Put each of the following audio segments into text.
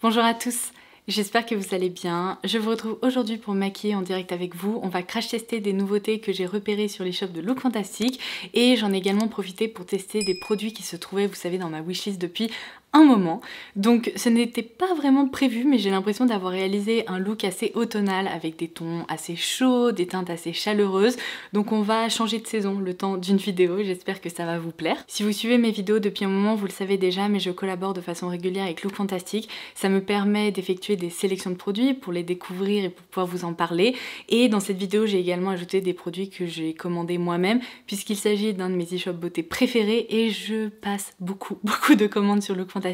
Bonjour à tous, j'espère que vous allez bien. Je vous retrouve aujourd'hui pour me maquiller en direct avec vous. On va crash tester des nouveautés que j'ai repérées sur les shops de Look Fantastic et j'en ai également profité pour tester des produits qui se trouvaient, vous savez, dans ma wishlist depuis un moment. Donc ce n'était pas vraiment prévu, mais j'ai l'impression d'avoir réalisé un look assez automnal avec des tons assez chauds, des teintes assez chaleureuses. Donc on va changer de saison le temps d'une vidéo, j'espère que ça va vous plaire. Si vous suivez mes vidéos depuis un moment, vous le savez déjà, mais je collabore de façon régulière avec Look Fantastic. Ça me permet d'effectuer des sélections de produits pour les découvrir et pour pouvoir vous en parler. Et dans cette vidéo, j'ai également ajouté des produits que j'ai commandés moi-même, puisqu'il s'agit d'un de mes e-shops beauté préférés et je passe beaucoup de commandes sur Look Fantastic.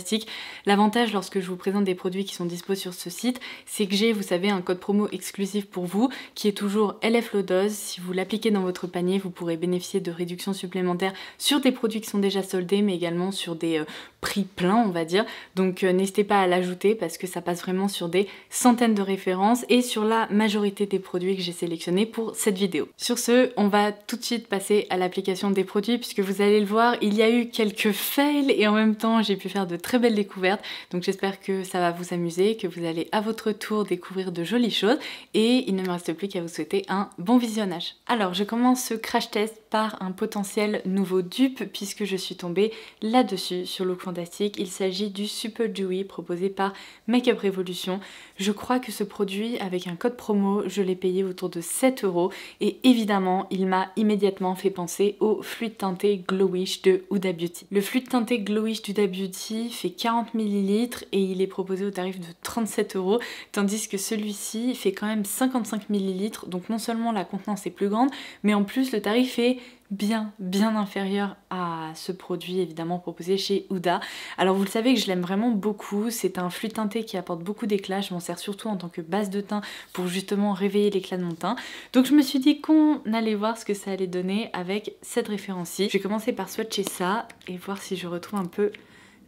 L'avantage lorsque je vous présente des produits qui sont dispo sur ce site, c'est que j'ai, vous savez, un code promo exclusif pour vous qui est toujours LF Low Dose. Si vous l'appliquez dans votre panier, vous pourrez bénéficier de réductions supplémentaires sur des produits qui sont déjà soldés, mais également sur des prix pleins, on va dire. Donc n'hésitez pas à l'ajouter parce que ça passe vraiment sur des centaines de références et sur la majorité des produits que j'ai sélectionnés pour cette vidéo. Sur ce, on va tout de suite passer à l'application des produits puisque vous allez le voir, il y a eu quelques fails et en même temps j'ai pu faire de très belles découvertes. Donc j'espère que ça va vous amuser, que vous allez à votre tour découvrir de jolies choses et il ne me reste plus qu'à vous souhaiter un bon visionnage. Alors je commence ce crash test par un potentiel nouveau dupe puisque je suis tombée là-dessus sur Look Fantastic. Il s'agit du Super Dewy proposé par Makeup Revolution. Je crois que ce produit, avec un code promo, je l'ai payé autour de 7 € et évidemment, il m'a immédiatement fait penser au fluide teinté Glowish de Huda Beauty. Le fluide teinté Glowish d'Huda Beauty fait 40 ml et il est proposé au tarif de 37 €, tandis que celui-ci fait quand même 55 ml, donc non seulement la contenance est plus grande, mais en plus le tarif est bien inférieur à ce produit évidemment proposé chez Huda. Alors vous le savez que je l'aime vraiment beaucoup, c'est un fluide teinté qui apporte beaucoup d'éclat, je m'en sers surtout en tant que base de teint pour justement réveiller l'éclat de mon teint. Donc je me suis dit qu'on allait voir ce que ça allait donner avec cette référence-ci. Je vais commencer par swatcher ça et voir si je retrouve un peu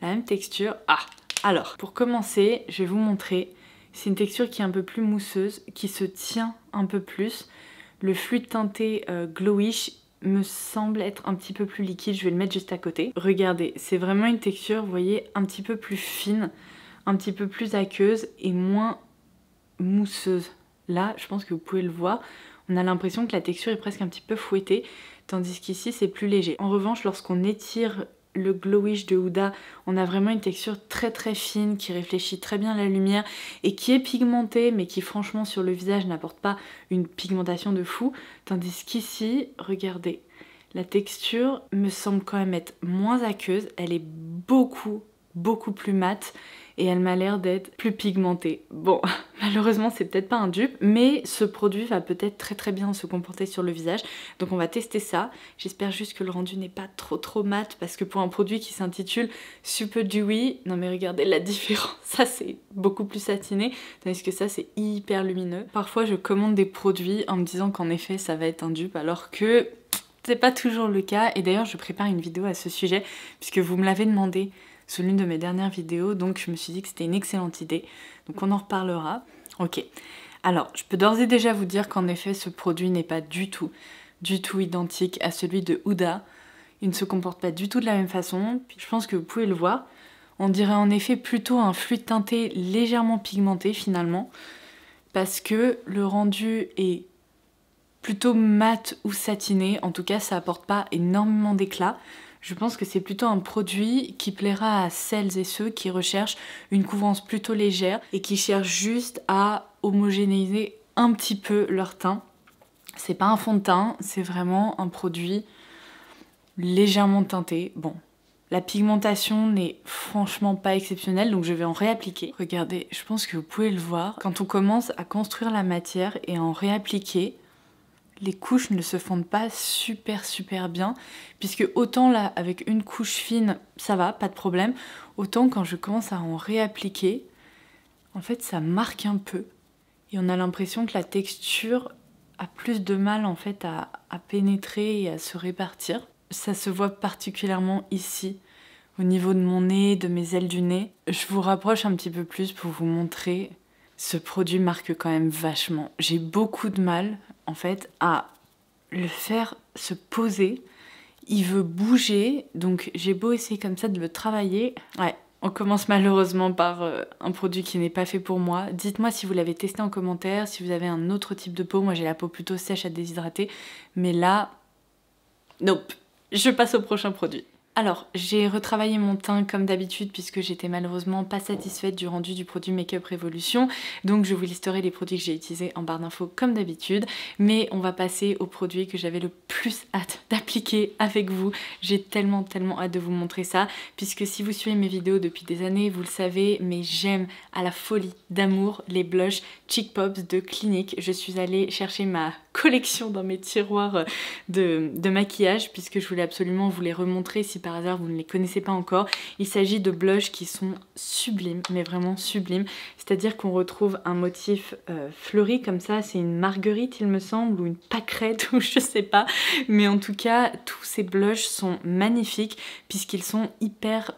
la même texture. Alors pour commencer, je vais vous montrer, c'est une texture qui est un peu plus mousseuse, qui se tient un peu plus. Le fluide teinté Glowish me semble être un petit peu plus liquide, je vais le mettre juste à côté. Regardez, c'est vraiment une texture, vous voyez, un petit peu plus fine, un petit peu plus aqueuse et moins mousseuse. Là, je pense que vous pouvez le voir, on a l'impression que la texture est presque un petit peu fouettée, tandis qu'ici c'est plus léger. En revanche, lorsqu'on étire le Glowish de Huda, on a vraiment une texture très fine qui réfléchit très bien la lumière et qui est pigmentée mais qui franchement sur le visage n'apporte pas une pigmentation de fou, tandis qu'ici, regardez, la texture me semble quand même être moins aqueuse, elle est beaucoup plus mate et elle m'a l'air d'être plus pigmentée. Bon, malheureusement c'est peut-être pas un dupe, mais ce produit va peut-être très bien se comporter sur le visage, donc on va tester ça. J'espère juste que le rendu n'est pas trop mat, parce que pour un produit qui s'intitule Super Dewy, non mais regardez la différence, ça c'est beaucoup plus satiné, tandis que ça c'est hyper lumineux. Parfois je commande des produits en me disant qu'en effet ça va être un dupe, alors que c'est pas toujours le cas, et d'ailleurs je prépare une vidéo à ce sujet, puisque vous me l'avez demandé sur l'une de mes dernières vidéos, donc je me suis dit que c'était une excellente idée, donc on en reparlera. Ok, alors je peux d'ores et déjà vous dire qu'en effet ce produit n'est pas du tout identique à celui de Huda, il ne se comporte pas du tout de la même façon, je pense que vous pouvez le voir, on dirait en effet plutôt un fluide teinté légèrement pigmenté finalement, parce que le rendu est plutôt mat ou satiné, en tout cas ça apporte pas énormément d'éclat. Je pense que c'est plutôt un produit qui plaira à celles et ceux qui recherchent une couvrance plutôt légère et qui cherchent juste à homogénéiser un petit peu leur teint. C'est pas un fond de teint, c'est vraiment un produit légèrement teinté. Bon, la pigmentation n'est franchement pas exceptionnelle, donc je vais en réappliquer. Regardez, je pense que vous pouvez le voir. Quand on commence à construire la matière et à en réappliquer, les couches ne se fondent pas super bien, puisque autant là avec une couche fine ça va, pas de problème, autant quand je commence à en réappliquer, en fait ça marque un peu et on a l'impression que la texture a plus de mal en fait à pénétrer et à se répartir. Ça se voit particulièrement ici, au niveau de mon nez, de mes ailes du nez. Je vous rapproche un petit peu plus pour vous montrer. Ce produit marque quand même vachement. J'ai beaucoup de mal en fait à le faire se poser. Il veut bouger, donc j'ai beau essayer comme ça de le travailler. Ouais, On commence malheureusement par un produit qui n'est pas fait pour moi. Dites-moi si vous l'avez testé en commentaire, si vous avez un autre type de peau. Moi j'ai la peau plutôt sèche à déshydrater, mais là, nope. Je passe au prochain produit. Alors, j'ai retravaillé mon teint comme d'habitude puisque j'étais malheureusement pas satisfaite du rendu du produit Make Up Revolution. Donc je vous listerai les produits que j'ai utilisés en barre d'infos comme d'habitude. Mais on va passer aux produits que j'avais le plus hâte d'appliquer avec vous. J'ai tellement hâte de vous montrer ça. Puisque si vous suivez mes vidéos depuis des années, vous le savez, mais j'aime à la folie d'amour les blushs Cheek Pops de Clinique. Je suis allée chercher ma collection dans mes tiroirs de maquillage puisque je voulais absolument vous les remontrer si par hasard vous ne les connaissez pas encore. Il s'agit de blushs qui sont sublimes, mais vraiment sublimes. C'est-à-dire qu'on retrouve un motif fleuri comme ça, c'est une marguerite il me semble, ou une pâquerette, ou je sais pas. Mais en tout cas, tous ces blushs sont magnifiques puisqu'ils sont hyper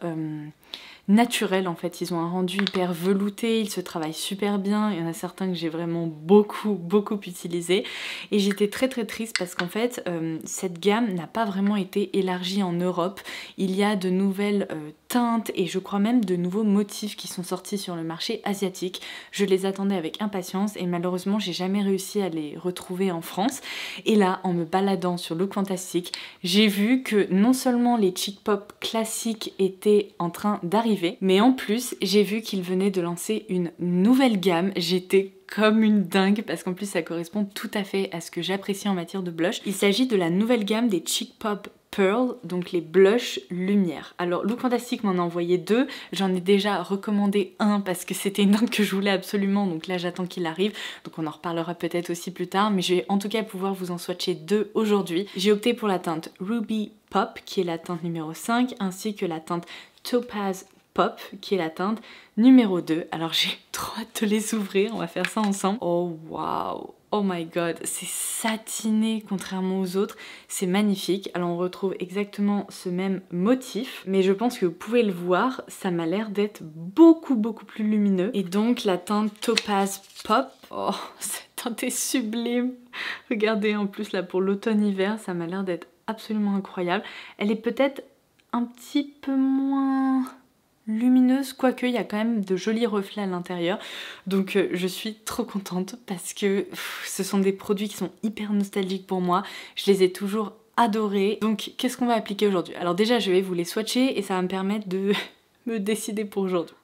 naturels en fait, ils ont un rendu hyper velouté, ils se travaillent super bien, il y en a certains que j'ai vraiment beaucoup utilisé et j'étais très triste parce qu'en fait cette gamme n'a pas vraiment été élargie en Europe. Il y a de nouvelles teintes et je crois même de nouveaux motifs qui sont sortis sur le marché asiatique. Je les attendais avec impatience et malheureusement j'ai jamais réussi à les retrouver en France. Et là, en me baladant sur Look Fantastic, j'ai vu que non seulement les Cheek Pop classiques étaient en train d'arriver, mais en plus j'ai vu qu'ils venaient de lancer une nouvelle gamme. J'étais comme une dingue parce qu'en plus ça correspond tout à fait à ce que j'apprécie en matière de blush. Il s'agit de la nouvelle gamme des Cheek Pop Pearl, donc les blushs lumière. Alors Look Fantastic m'en a envoyé deux, j'en ai déjà recommandé un parce que c'était une teinte que je voulais absolument, donc là j'attends qu'il arrive, donc on en reparlera peut-être aussi plus tard, mais je vais en tout cas pouvoir vous en swatcher deux aujourd'hui. J'ai opté pour la teinte Ruby Pop qui est la teinte numéro 5 ainsi que la teinte Topaz Pop qui est la teinte numéro 2. Alors j'ai trop hâte de les ouvrir, on va faire ça ensemble. Oh waouh, oh my god, c'est satiné contrairement aux autres, c'est magnifique. Alors on retrouve exactement ce même motif, mais je pense que vous pouvez le voir, ça m'a l'air d'être beaucoup plus lumineux. Et donc la teinte Topaz Pop, oh cette teinte est sublime. Regardez en plus là pour l'automne-hiver, ça m'a l'air d'être absolument incroyable. Elle est peut-être un petit peu moins lumineuse, quoique il y a quand même de jolis reflets à l'intérieur, donc je suis trop contente parce que ce sont des produits qui sont hyper nostalgiques pour moi, je les ai toujours adorés. Donc qu'est-ce qu'on va appliquer aujourd'hui? Alors déjà je vais vous les swatcher et ça va me permettre de me décider pour aujourd'hui.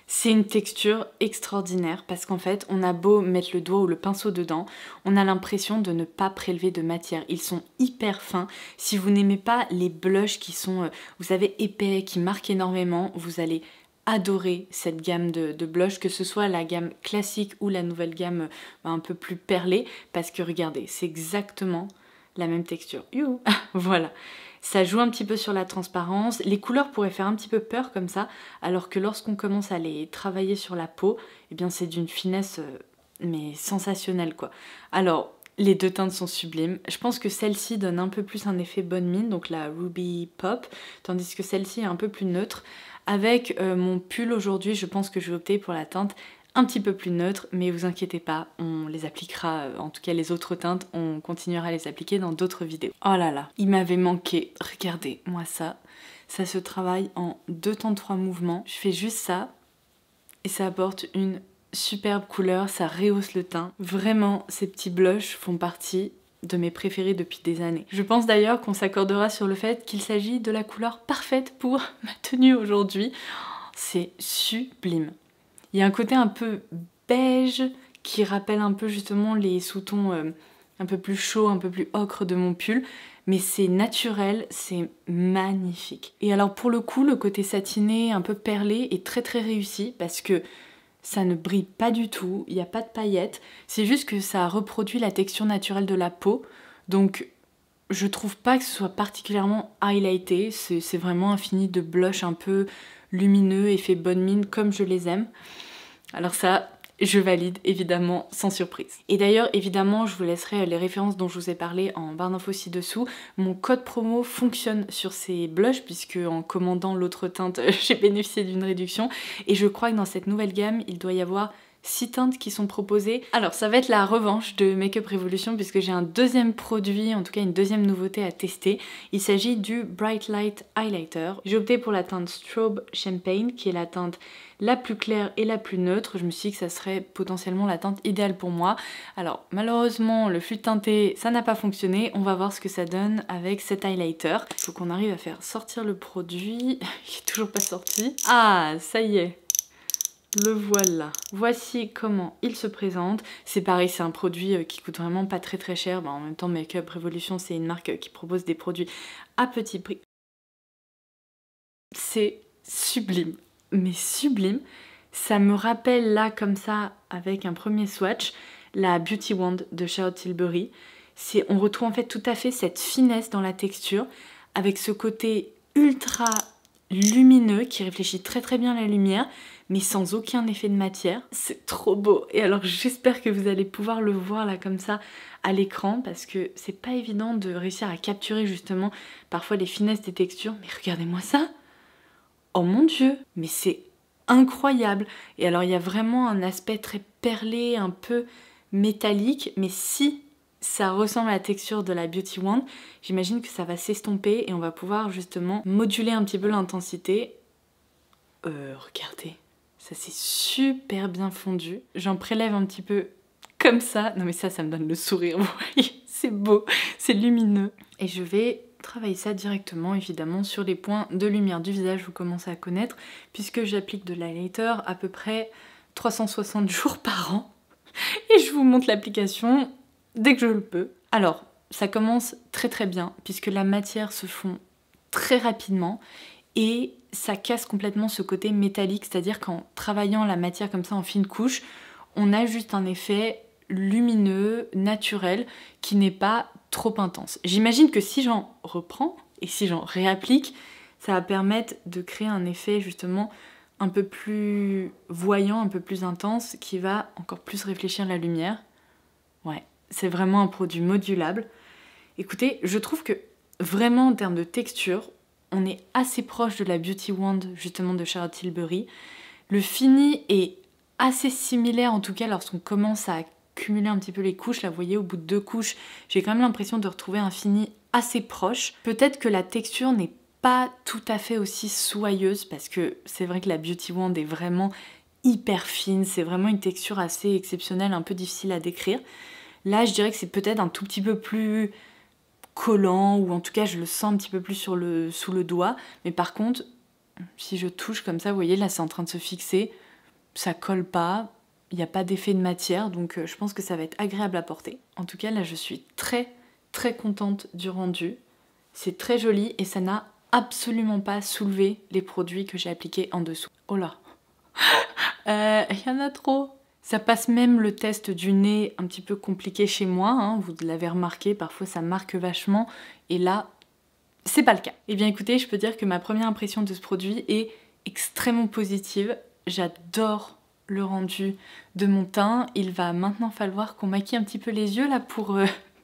C'est une texture extraordinaire parce qu'en fait on a beau mettre le doigt ou le pinceau dedans, on a l'impression de ne pas prélever de matière. Ils sont hyper fins. Si vous n'aimez pas les blushs qui sont, vous savez, épais, qui marquent énormément, vous allez adorer cette gamme de blush, que ce soit la gamme classique ou la nouvelle gamme un peu plus perlée, parce que regardez, c'est exactement la même texture. You voilà. Ça joue un petit peu sur la transparence. Les couleurs pourraient faire un petit peu peur comme ça, alors que lorsqu'on commence à les travailler sur la peau, eh bien c'est d'une finesse mais sensationnelle quoi. Alors les deux teintes sont sublimes. Je pense que celle-ci donne un peu plus un effet bonne mine, donc la Ruby Pop, tandis que celle-ci est un peu plus neutre. Avec mon pull aujourd'hui, je pense que je vais opter pour la teinte un petit peu plus neutre, mais vous inquiétez pas, on les appliquera, en tout cas les autres teintes, on continuera à les appliquer dans d'autres vidéos. Oh là là, il m'avait manqué, regardez, moi ça se travaille en 2 temps de 3 mouvements. Je fais juste ça, et ça apporte une superbe couleur, ça rehausse le teint. Vraiment, ces petits blushs font partie de mes préférés depuis des années. Je pense d'ailleurs qu'on s'accordera sur le fait qu'il s'agit de la couleur parfaite pour ma tenue aujourd'hui. C'est sublime. Il y a un côté un peu beige qui rappelle un peu justement les sous-tons un peu plus chauds, un peu plus ocre de mon pull. Mais c'est naturel, c'est magnifique. Et alors pour le coup, le côté satiné, un peu perlé est très réussi parce que ça ne brille pas du tout, il n'y a pas de paillettes. C'est juste que ça reproduit la texture naturelle de la peau. Donc je trouve pas que ce soit particulièrement highlighté. C'est vraiment un fini de blush un peu lumineux, effet bonne mine comme je les aime. Alors ça, je valide évidemment sans surprise. Et d'ailleurs évidemment je vous laisserai les références dont je vous ai parlé en barre d'infos ci-dessous. Mon code promo fonctionne sur ces blushs puisque en commandant l'autre teinte j'ai bénéficié d'une réduction. Et je crois que dans cette nouvelle gamme il doit y avoir 6 teintes qui sont proposées. Alors ça va être la revanche de Makeup Revolution puisque j'ai un deuxième produit, en tout cas une deuxième nouveauté à tester. Il s'agit du Bright Light Highlighter. J'ai opté pour la teinte Strobe Champagne qui est la teinte la plus claire et la plus neutre. Je me suis dit que ça serait potentiellement la teinte idéale pour moi. Alors malheureusement le flûte teinté ça n'a pas fonctionné. On va voir ce que ça donne avec cet highlighter. Il faut qu'on arrive à faire sortir le produit. Il est toujours pas sorti. Ah ça y est. Le voilà. Voici comment il se présente. C'est pareil, c'est un produit qui coûte vraiment pas très très cher. En même temps, Makeup Revolution, c'est une marque qui propose des produits à petit prix. C'est sublime, mais sublime. Ça me rappelle là, comme ça, avec un premier swatch, la Beauty Wand de Charlotte Tilbury. On retrouve en fait tout à fait cette finesse dans la texture, avec ce côté ultra lumineux qui réfléchit très très bien la lumière, mais sans aucun effet de matière. C'est trop beau. Et alors j'espère que vous allez pouvoir le voir là comme ça à l'écran, parce que c'est pas évident de réussir à capturer justement parfois les finesses des textures. Mais regardez-moi ça. Oh mon dieu, mais c'est incroyable. Et alors il y a vraiment un aspect très perlé, un peu métallique, mais si ça ressemble à la texture de la Beauty Wand, j'imagine que ça va s'estomper et on va pouvoir justement moduler un petit peu l'intensité. Regardez, ça c'est super bien fondu. J'en prélève un petit peu comme ça. Non mais ça me donne le sourire, vous voyez, c'est beau, c'est lumineux. Et je vais travailler ça directement évidemment sur les points de lumière du visage, vous commencez à connaître, puisque j'applique de l'highlighter à peu près 360 jours par an. Et je vous montre l'application dès que je le peux. Alors, ça commence très très bien, puisque la matière se fond très rapidement et ça casse complètement ce côté métallique, c'est-à-dire qu'en travaillant la matière comme ça en fine couche, on a juste un effet lumineux, naturel, qui n'est pas trop intense. J'imagine que si j'en reprends et si j'en réapplique, ça va permettre de créer un effet justement un peu plus voyant, un peu plus intense, qui va encore plus réfléchir la lumière. Ouais, c'est vraiment un produit modulable. Écoutez, je trouve que vraiment en termes de texture, on est assez proche de la Beauty Wand justement de Charlotte Tilbury. Le fini est assez similaire, en tout cas lorsqu'on commence à cumuler un petit peu les couches. Là vous voyez, au bout de 2 couches, j'ai quand même l'impression de retrouver un fini assez proche. Peut-être que la texture n'est pas tout à fait aussi soyeuse, parce que c'est vrai que la Beauty Wand est vraiment hyper fine, c'est vraiment une texture assez exceptionnelle, un peu difficile à décrire. Là je dirais que c'est peut-être un tout petit peu plus collant, ou en tout cas je le sens un petit peu plus sous le doigt, mais par contre si je touche comme ça, vous voyez là c'est en train de se fixer, ça colle pas, il n'y a pas d'effet de matière, donc je pense que ça va être agréable à porter. En tout cas là je suis très très contente du rendu, c'est très joli et ça n'a absolument pas soulevé les produits que j'ai appliqués en dessous. Oh là, il y en a trop. Ça passe même le test du nez un petit peu compliqué chez moi, hein. Vous l'avez remarqué, parfois ça marque vachement, et là, c'est pas le cas. Et bien écoutez, je peux dire que ma première impression de ce produit est extrêmement positive. J'adore le rendu de mon teint. Il va maintenant falloir qu'on maquille un petit peu les yeux là pour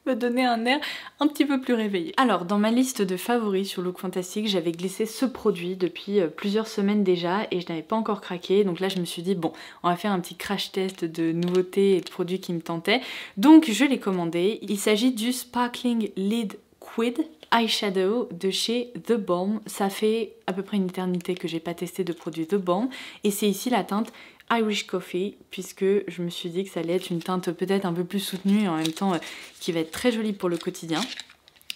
me donner un air un petit peu plus réveillé. Alors, dans ma liste de favoris sur Look Fantastic, j'avais glissé ce produit depuis plusieurs semaines déjà et je n'avais pas encore craqué. Donc là, je me suis dit, bon, on va faire un petit crash test de nouveautés et de produits qui me tentaient. Donc, je l'ai commandé. Il s'agit du Sparkling Lid Quid Eyeshadow de chez The Balm. Ça fait à peu près une éternité que j'ai pas testé de produit The Balm. Et c'est ici la teinte Irish Coffee, puisque je me suis dit que ça allait être une teinte peut-être un peu plus soutenue et en même temps qui va être très jolie pour le quotidien.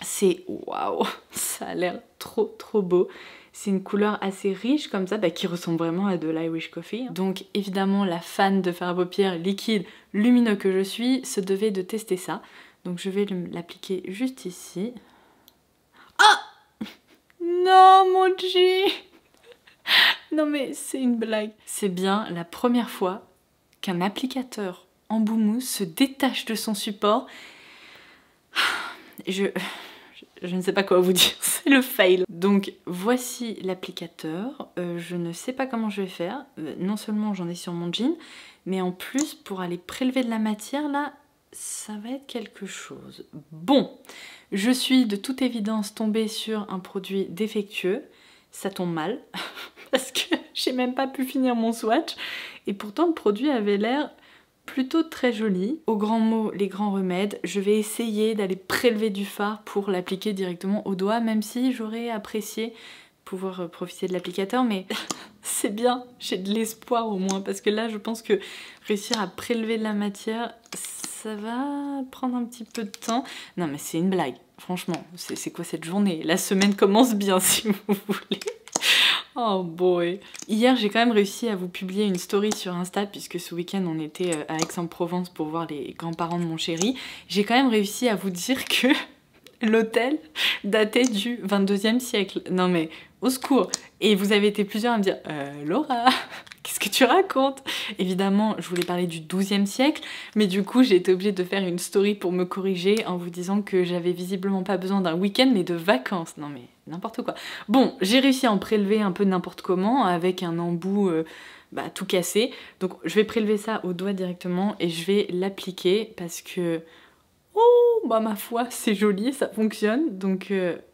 C'est waouh, ça a l'air trop trop beau. C'est une couleur assez riche comme ça, qui ressemble vraiment à de l'Irish Coffee. Donc évidemment la fan de fard à paupières liquide lumineux que je suis se devait de tester ça. Donc je vais l'appliquer juste ici. Ah non mon Dieu. Non mais c'est une blague. C'est bien la première fois qu'un applicateur embout mousse se détache de son support. Je ne sais pas quoi vous dire, c'est le fail. Donc voici l'applicateur. Je ne sais pas comment je vais faire. Non seulement j'en ai sur mon jean, mais en plus pour aller prélever de la matière là, ça va être quelque chose. Bon, je suis de toute évidence tombée sur un produit défectueux. Ça tombe mal, parce que J'ai même pas pu finir mon swatch. Et pourtant le produit avait l'air plutôt très joli. Au grand mot, les grands remèdes, je vais essayer d'aller prélever du fard pour l'appliquer directement au doigt, même si j'aurais apprécié pouvoir profiter de l'applicateur, mais c'est bien, j'ai de l'espoir au moins, parce que là je pense que réussir à prélever de la matière, ça va prendre un petit peu de temps. Non mais c'est une blague, franchement, c'est quoi cette journée? La semaine commence bien si vous voulez. Oh boy. Hier j'ai quand même réussi à vous publier une story sur Insta puisque ce week-end on était à Aix-en-Provence pour voir les grands-parents de mon chéri. J'ai quand même réussi à vous dire que l'hôtel datait du 22e siècle. Non mais au secours. Et vous avez été plusieurs à me dire Laura, qu'est-ce que tu racontes? Évidemment je voulais parler du 12e siècle, mais du coup j'ai été obligée de faire une story pour me corriger en vous disant que j'avais visiblement pas besoin d'un week-end mais de vacances. Non mais n'importe quoi. Bon, j'ai réussi à en prélever un peu n'importe comment avec un embout tout cassé. Donc je vais prélever ça au doigt directement et je vais l'appliquer parce que oh, bah ma foi, c'est joli, ça fonctionne. Donc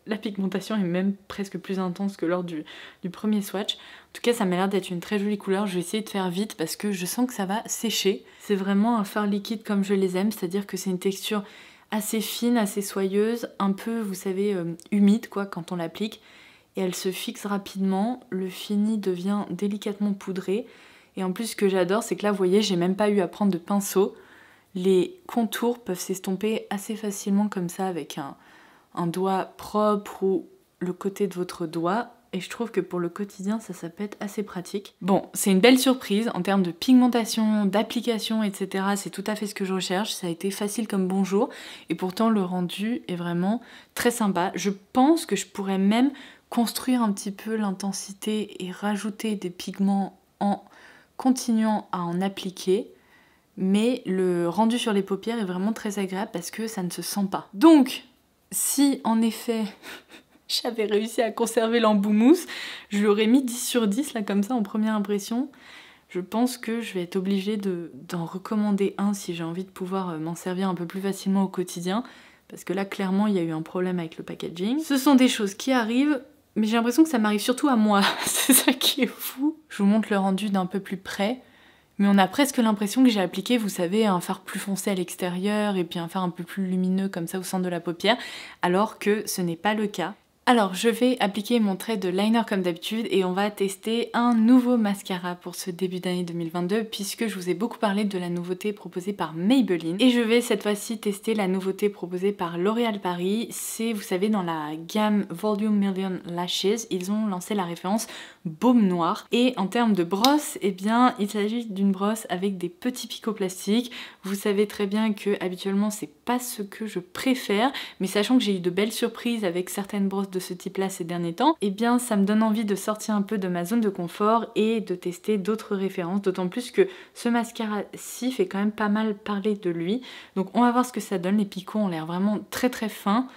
la pigmentation est même presque plus intense que lors du premier swatch. En tout cas, ça m'a l'air d'être une très jolie couleur. Je vais essayer de faire vite parce que je sens que ça va sécher. C'est vraiment un fard liquide comme je les aime, c'est-à-dire que c'est une texture assez fine, assez soyeuse, un peu, vous savez, humide quoi quand on l'applique. Et elle se fixe rapidement, le fini devient délicatement poudré. Et en plus, ce que j'adore, c'est que là, vous voyez, j'ai même pas eu à prendre de pinceau. Les contours peuvent s'estomper assez facilement comme ça avec un doigt propre ou le côté de votre doigt. Et je trouve que pour le quotidien, ça peut être assez pratique. Bon, c'est une belle surprise en termes de pigmentation, d'application, etc. C'est tout à fait ce que je recherche. Ça a été facile comme bonjour. Et pourtant, le rendu est vraiment très sympa. Je pense que je pourrais même construire un petit peu l'intensité et rajouter des pigments en continuant à en appliquer. Mais le rendu sur les paupières est vraiment très agréable parce que ça ne se sent pas. Donc, si en effet j'avais réussi à conserver l'embout mousse, je lui aurais mis 10 sur 10 là comme ça en première impression. Je pense que je vais être obligée d'en recommander un si j'ai envie de pouvoir m'en servir un peu plus facilement au quotidien. Parce que là, clairement, il y a eu un problème avec le packaging. Ce sont des choses qui arrivent, mais j'ai l'impression que ça m'arrive surtout à moi. C'est ça qui est fou. Je vous montre le rendu d'un peu plus près. Mais on a presque l'impression que j'ai appliqué, vous savez, un fard plus foncé à l'extérieur et puis un fard un peu plus lumineux comme ça au centre de la paupière, alors que ce n'est pas le cas. Alors je vais appliquer mon trait de liner comme d'habitude et on va tester un nouveau mascara pour ce début d'année 2022 puisque je vous ai beaucoup parlé de la nouveauté proposée par Maybelline. Et je vais cette fois-ci tester la nouveauté proposée par L'Oréal Paris. C'est, vous savez, dans la gamme Volume Million Lashes, ils ont lancé la référence Baume Noir. Et en termes de brosse, eh bien il s'agit d'une brosse avec des petits picots plastiques. Vous savez très bien que habituellement c'est pas ce que je préfère, mais sachant que j'ai eu de belles surprises avec certaines brosses de ce type-là ces derniers temps, eh bien ça me donne envie de sortir un peu de ma zone de confort et de tester d'autres références, d'autant plus que ce mascara-ci fait quand même pas mal parler de lui. Donc on va voir ce que ça donne, les picots ont l'air vraiment très très fins,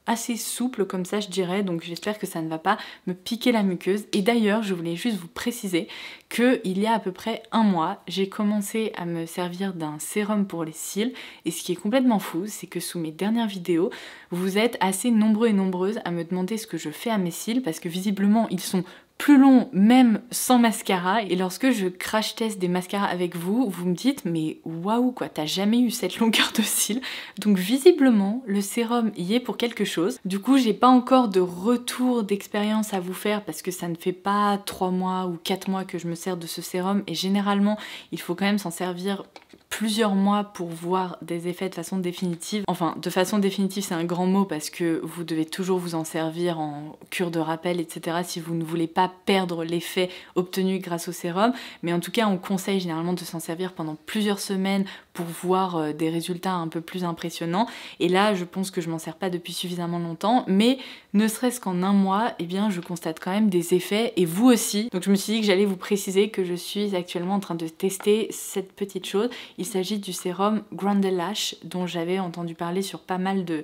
assez souple comme ça je dirais, donc j'espère que ça ne va pas me piquer la muqueuse. Et d'ailleurs je voulais juste vous préciser que il y a à peu près un mois j'ai commencé à me servir d'un sérum pour les cils, et ce qui est complètement fou c'est que sous mes dernières vidéos vous êtes assez nombreux et nombreuses à me demander ce que je fais à mes cils parce que visiblement ils sont plus long même sans mascara, et lorsque je crash teste des mascaras avec vous, vous me dites mais waouh quoi, t'as jamais eu cette longueur de cils. Donc visiblement le sérum y est pour quelque chose. Du coup j'ai pas encore de retour d'expérience à vous faire parce que ça ne fait pas 3 mois ou 4 mois que je me sers de ce sérum, et généralement il faut quand même s'en servir plusieurs mois pour voir des effets de façon définitive. Enfin, de façon définitive c'est un grand mot parce que vous devez toujours vous en servir en cure de rappel, etc. si vous ne voulez pas perdre l'effet obtenu grâce au sérum. Mais en tout cas, on conseille généralement de s'en servir pendant plusieurs semaines pour voir des résultats un peu plus impressionnants. Et là, je pense que je m'en sers pas depuis suffisamment longtemps, mais ne serait-ce qu'en un mois, eh bien, je constate quand même des effets, et vous aussi. Donc je me suis dit que j'allais vous préciser que je suis actuellement en train de tester cette petite chose. Il s'agit du sérum Grande Lash dont j'avais entendu parler sur pas mal de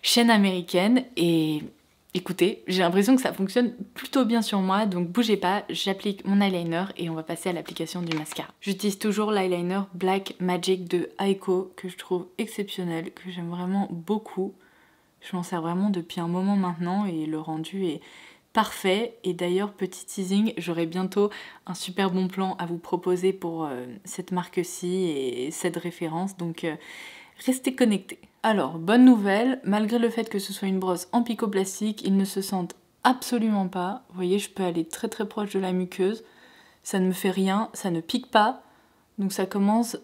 chaînes américaines, et écoutez, j'ai l'impression que ça fonctionne plutôt bien sur moi, donc bougez pas, j'applique mon eyeliner et on va passer à l'application du mascara. J'utilise toujours l'eyeliner Black Magic de Aiko que je trouve exceptionnel, que j'aime vraiment beaucoup. Je m'en sers vraiment depuis un moment maintenant et le rendu est parfait. Et d'ailleurs, petit teasing, j'aurai bientôt un super bon plan à vous proposer pour cette marque-ci et cette référence, donc restez connectés. Alors, bonne nouvelle, malgré le fait que ce soit une brosse en picoplastique, ils ne se sentent absolument pas. Vous voyez, je peux aller très très proche de la muqueuse, ça ne me fait rien, ça ne pique pas, donc ça commence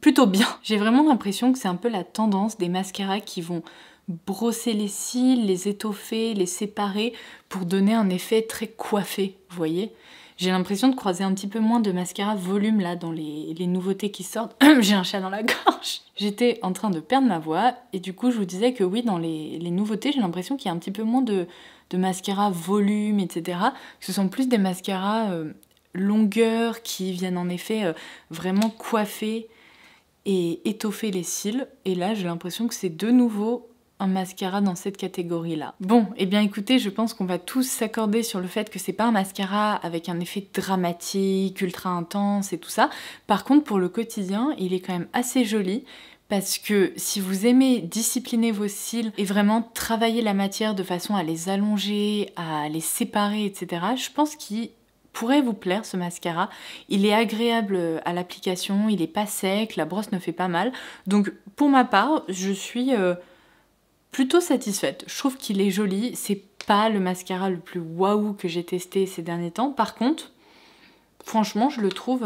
plutôt bien. J'ai vraiment l'impression que c'est un peu la tendance des mascaras qui vont brosser les cils, les étoffer, les séparer pour donner un effet très coiffé, vous voyez. J'ai l'impression de croiser un petit peu moins de mascara volume là dans les nouveautés qui sortent. J'ai un chat dans la gorge. J'étais en train de perdre ma voix et du coup je vous disais que oui, dans les nouveautés, j'ai l'impression qu'il y a un petit peu moins de mascara volume, etc. Que ce sont plus des mascaras longueur qui viennent en effet vraiment coiffer et étoffer les cils. Et là, j'ai l'impression que c'est de nouveau un mascara dans cette catégorie-là. Bon, et bien écoutez, je pense qu'on va tous s'accorder sur le fait que c'est pas un mascara avec un effet dramatique, ultra intense et tout ça. Par contre, pour le quotidien, il est quand même assez joli. Parce que si vous aimez discipliner vos cils et vraiment travailler la matière de façon à les allonger, à les séparer, etc., je pense qu'il pourrait vous plaire ce mascara. Il est agréable à l'application, il est pas sec, la brosse ne fait pas mal. Donc pour ma part, je suis plutôt satisfaite. Je trouve qu'il est joli, c'est pas le mascara le plus waouh que j'ai testé ces derniers temps. Par contre, franchement, je le trouve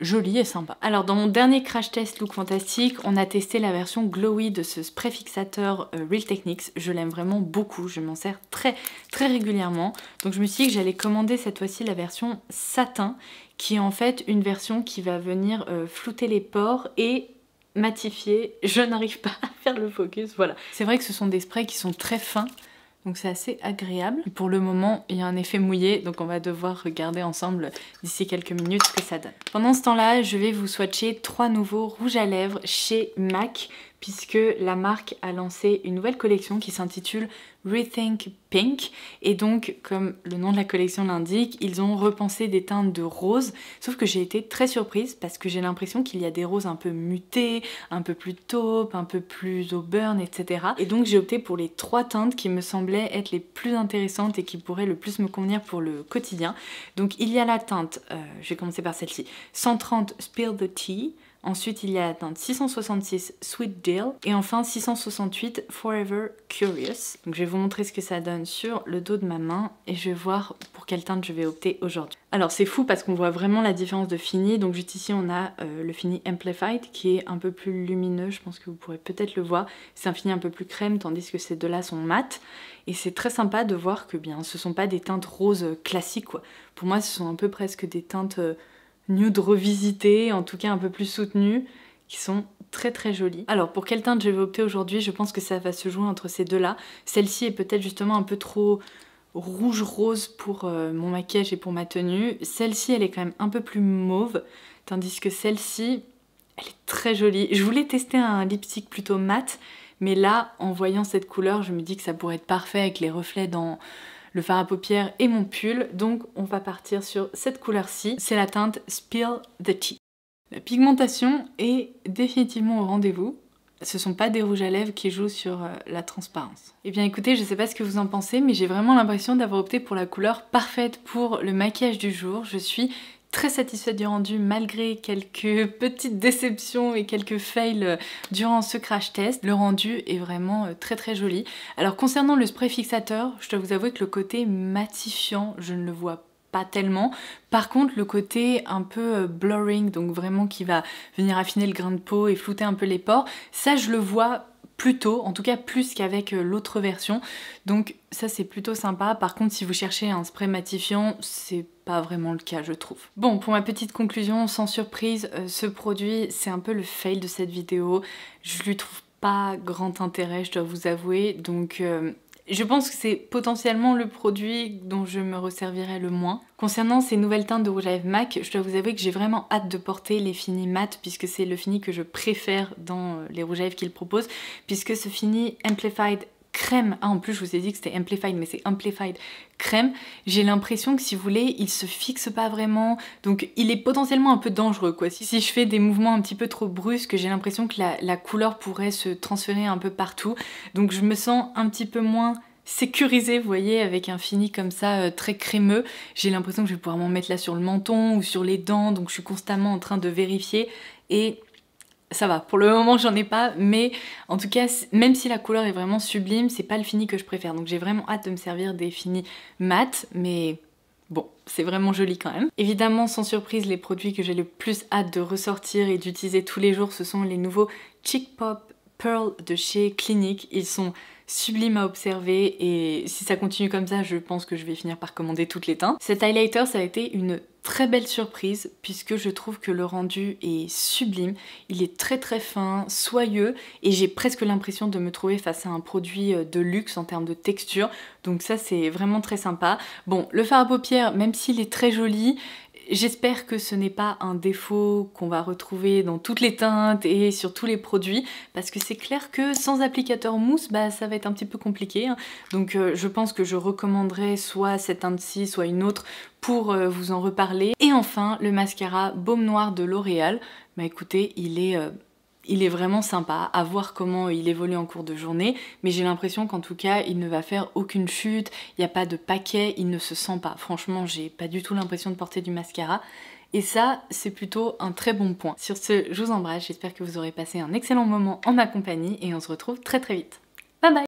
joli et sympa. Alors dans mon dernier crash test Look Fantastic, on a testé la version glowy de ce spray fixateur Real Techniques. Je l'aime vraiment beaucoup, je m'en sers très régulièrement. Donc je me suis dit que j'allais commander cette fois-ci la version satin, qui est en fait une version qui va venir flouter les pores et matifier. Je n'arrive pas à faire le focus, voilà. C'est vrai que ce sont des sprays qui sont très fins, donc c'est assez agréable. Pour le moment, il y a un effet mouillé, donc on va devoir regarder ensemble d'ici quelques minutes ce que ça donne. Pendant ce temps-là, je vais vous swatcher 3 nouveaux rouges à lèvres chez MAC, puisque la marque a lancé une nouvelle collection qui s'intitule Rethink Pink. Et donc, comme le nom de la collection l'indique, ils ont repensé des teintes de rose. Sauf que j'ai été très surprise parce que j'ai l'impression qu'il y a des roses un peu mutées, un peu plus taupe, un peu plus au burn, etc. Et donc j'ai opté pour les 3 teintes qui me semblaient être les plus intéressantes et qui pourraient le plus me convenir pour le quotidien. Donc il y a la teinte, je vais commencer par celle-ci, 130 Spill the Tea. Ensuite, il y a la teinte 666 Sweet Dill et enfin 668 Forever Curious. Donc je vais vous montrer ce que ça donne sur le dos de ma main et je vais voir pour quelle teinte je vais opter aujourd'hui. Alors c'est fou parce qu'on voit vraiment la différence de fini. Donc juste ici on a le fini Amplified qui est un peu plus lumineux, je pense que vous pourrez peut-être le voir. C'est un fini un peu plus crème tandis que ces deux-là sont mat. Et c'est très sympa de voir que bien ce sont pas des teintes roses classiques quoi. Pour moi ce sont un peu presque des teintes nude revisitées, en tout cas un peu plus soutenues, qui sont très jolies. Alors pour quelle teinte je vais opter aujourd'hui, je pense que ça va se jouer entre ces deux-là. Celle-ci est peut-être justement un peu trop rouge-rose pour mon maquillage et pour ma tenue. Celle-ci, elle est quand même un peu plus mauve, tandis que celle-ci, elle est très jolie. Je voulais tester un lipstick plutôt mat, mais là, en voyant cette couleur, je me dis que ça pourrait être parfait avec les reflets dans le fard à paupières et mon pull, donc on va partir sur cette couleur-ci, c'est la teinte Spill the Tea. La pigmentation est définitivement au rendez-vous. Ce sont pas des rouges à lèvres qui jouent sur la transparence. Eh bien écoutez, je sais pas ce que vous en pensez, mais j'ai vraiment l'impression d'avoir opté pour la couleur parfaite pour le maquillage du jour. Je suis très satisfaite du rendu malgré quelques petites déceptions et quelques fails durant ce crash test. Le rendu est vraiment très joli. Alors concernant le spray fixateur, je dois vous avouer que le côté matifiant, je ne le vois pas tellement. Par contre, le côté un peu blurring, donc vraiment qui va venir affiner le grain de peau et flouter un peu les pores, ça je le vois plutôt, en tout cas plus qu'avec l'autre version, donc ça c'est plutôt sympa. Par contre, si vous cherchez un spray matifiant, c'est pas vraiment le cas je trouve. Bon, pour ma petite conclusion, sans surprise, ce produit c'est un peu le fail de cette vidéo. Je lui trouve pas grand intérêt, je dois vous avouer, donc je pense que c'est potentiellement le produit dont je me resservirai le moins. Concernant ces nouvelles teintes de rouge à lèvres MAC, je dois vous avouer que j'ai vraiment hâte de porter les finis mat puisque c'est le fini que je préfère dans les rouges à lèvres qu'ils proposent, puisque ce fini Amplified crème, ah en plus je vous ai dit que c'était Amplified mais c'est Amplified crème, j'ai l'impression que si vous voulez il se fixe pas vraiment, donc il est potentiellement un peu dangereux quoi. Si je fais des mouvements un petit peu trop brusques, j'ai l'impression que la couleur pourrait se transférer un peu partout, donc je me sens un petit peu moins sécurisé, vous voyez, avec un fini comme ça très crémeux. J'ai l'impression que je vais pouvoir m'en mettre là sur le menton ou sur les dents, donc je suis constamment en train de vérifier et ça va. Pour le moment j'en ai pas, mais en tout cas même si la couleur est vraiment sublime, c'est pas le fini que je préfère, donc j'ai vraiment hâte de me servir des finis mat, mais bon, c'est vraiment joli quand même. Évidemment, sans surprise, les produits que j'ai le plus hâte de ressortir et d'utiliser tous les jours, ce sont les nouveaux Chic Pop Pearl de chez Clinique. Ils sont sublimes à observer et si ça continue comme ça, je pense que je vais finir par commander toutes les teintes. Cet highlighter, ça a été une très belle surprise puisque je trouve que le rendu est sublime. Il est très très fin, soyeux et j'ai presque l'impression de me trouver face à un produit de luxe en termes de texture. Donc ça, c'est vraiment très sympa. Bon, le fard à paupières, même s'il est très joli, j'espère que ce n'est pas un défaut qu'on va retrouver dans toutes les teintes et sur tous les produits parce que c'est clair que sans applicateur mousse, bah, ça va être un petit peu compliqué. Hein. Donc je pense que je recommanderais soit cette teinte-ci, soit une autre pour vous en reparler. Et enfin, le mascara Baume Noir de L'Oréal. Bah écoutez, il est vraiment sympa, à voir comment il évolue en cours de journée, mais j'ai l'impression qu'en tout cas, il ne va faire aucune chute, il n'y a pas de paquet, il ne se sent pas. Franchement, j'ai pas du tout l'impression de porter du mascara. Et ça, c'est plutôt un très bon point. Sur ce, je vous embrasse, j'espère que vous aurez passé un excellent moment en ma compagnie et on se retrouve très très vite. Bye bye!